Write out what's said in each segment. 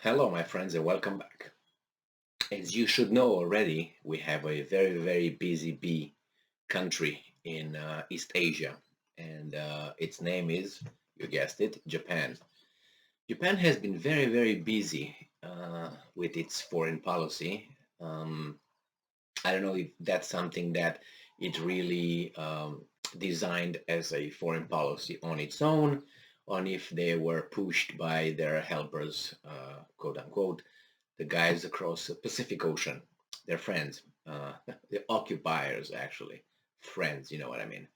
Hello, my friends, and welcome back. As you should know already, we have a very, very busy bee country in East Asia, and its name is, you guessed it, Japan. Japan has been very, very busy with its foreign policy. I don't know if that's something that it really designed as a foreign policy on its own, or if they were pushed by their helpers, quote unquote, the guys across the Pacific Ocean. They're friends. The occupiers, actually. Friends, you know what I mean.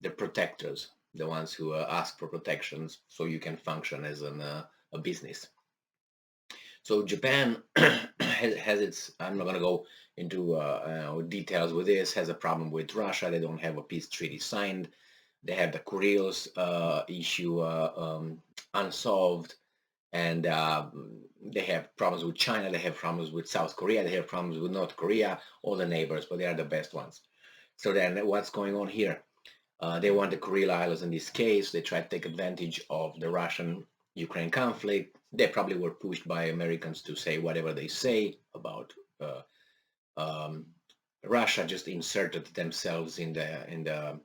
The protectors, the ones who ask for protections so you can function as a business. So Japan has its, I'm not going to go into details with this, has a problem with Russia. They don't have a peace treaty signed. They have the Kurils issue unsolved, and they have problems with China, they have problems with South Korea, they have problems with North Korea, all the neighbors, but they are the best ones. So then what's going on here? They want the Kuril Islands in this case. They try to take advantage of the Russian-Ukraine conflict. They probably were pushed by Americans to say whatever they say about um, Russia. Just inserted themselves in the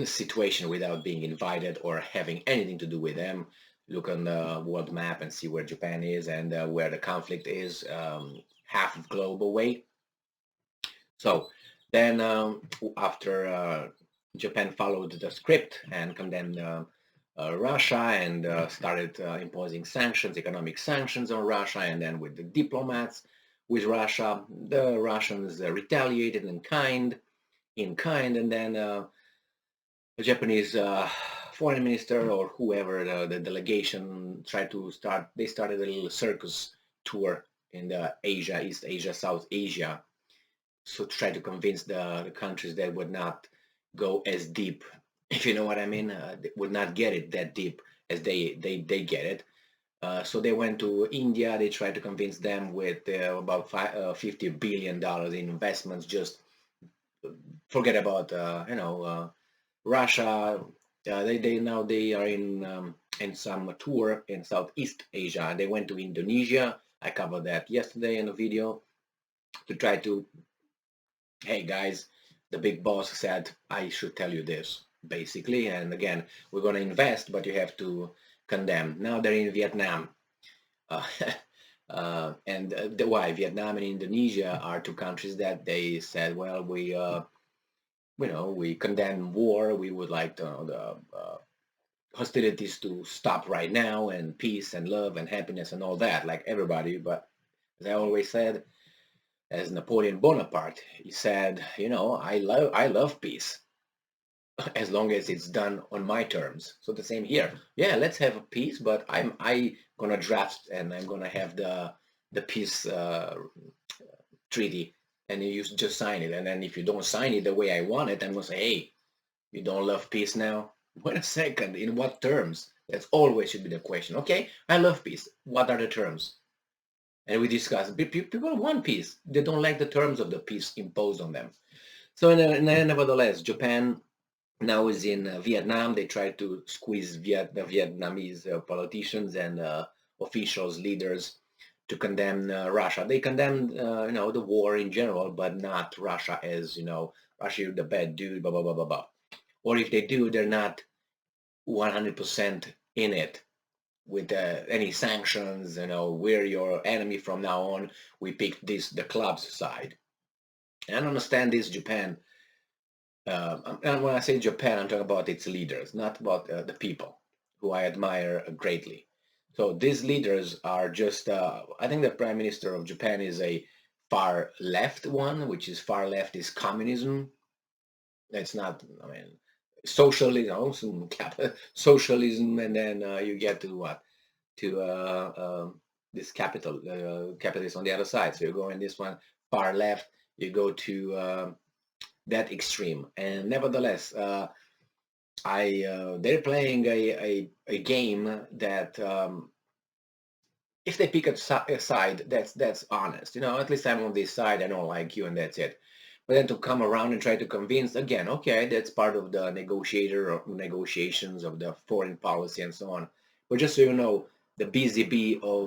situation without being invited or having anything to do with them. Look on the world map and see where Japan is and where the conflict is, half of globe away. So then, after Japan followed the script and condemned Russia and started imposing sanctions, economic sanctions on Russia, and then with the diplomats with Russia, the Russians retaliated in kind, and then the Japanese foreign minister or whoever the delegation they started a little circus tour in the Asia, East Asia, South Asia, so to try to convince the countries that would not go as deep, if you know what I mean, they would not get it that deep as they get it. So they went to India. They tried to convince them with about $50 billion in investments. Just forget about Russia. They are in some tour in Southeast Asia. They went to Indonesia. I covered that yesterday in a video to try to, hey guys, the big boss said I should tell you this basically. And again, we're going to invest, but you have to condemn. Now they're in Vietnam. Uh, and why Vietnam and Indonesia are two countries that they said, well, we condemn war. We would like the hostilities to stop right now, and peace and love and happiness and all that, like everybody. But as I always said, as Napoleon Bonaparte, he said, I love peace as long as it's done on my terms. So the same here. Yeah, let's have a peace, but I gonna draft and I'm gonna have the peace treaty, and you just sign it. And then if you don't sign it the way I want it, I'm gonna say, hey, you don't love peace now? Wait a second, in what terms? That's always should be the question. Okay, I love peace. What are the terms? And we discuss. People want peace. They don't like the terms of the peace imposed on them. So, nevertheless, Japan now is in Vietnam. They try to squeeze the Vietnamese politicians and officials, leaders, to condemn Russia. They condemn, the war in general, but not Russia as, Russia, you're the bad dude, blah, blah, blah, blah, blah. Or if they do, they're not 100% in it with any sanctions. We're your enemy from now on. We picked the club's side. And I understand this Japan. And when I say Japan, I'm talking about its leaders, not about the people who I admire greatly. So these leaders are just, I think the prime minister of Japan is a far left one, which is far left is communism. It's not, I mean, socialism, socialism, and then you get to what? To this capitalist on the other side. So you go in this one, far left, you go to that extreme. And nevertheless, they're playing a game that if they pick a side, that's honest. At least I'm on this side. I don't like you, and that's it. But then to come around and try to convince again, okay, that's part of the negotiations of the foreign policy and so on. But just so you know, the busy bee of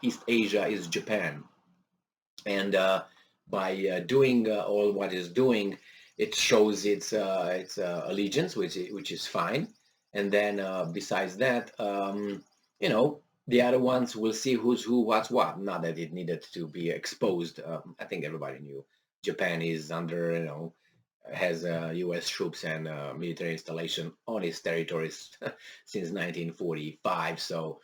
East Asia is Japan, and by doing all what it's doing, it shows its allegiance, which is fine. And then besides that, you know, the other ones will see who's who, what's what. Not that it needed to be exposed. I think everybody knew Japan is under, you know, has U.S. troops and military installation on its territories since 1945. So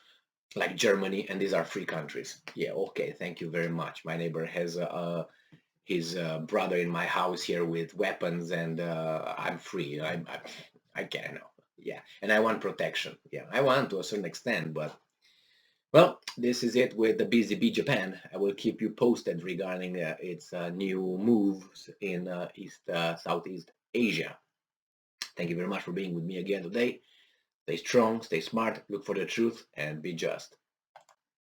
like Germany, and these are free countries. Yeah, okay, thank you very much. My neighbor has his brother in my house here with weapons, and I'm free. I can't know. Yeah, and I want protection. Yeah, I want to a certain extent, but well, this is it with the BZB Japan. I will keep you posted regarding its new moves in Southeast Asia. Thank you very much for being with me again today. Stay strong, stay smart, look for the truth, and be just.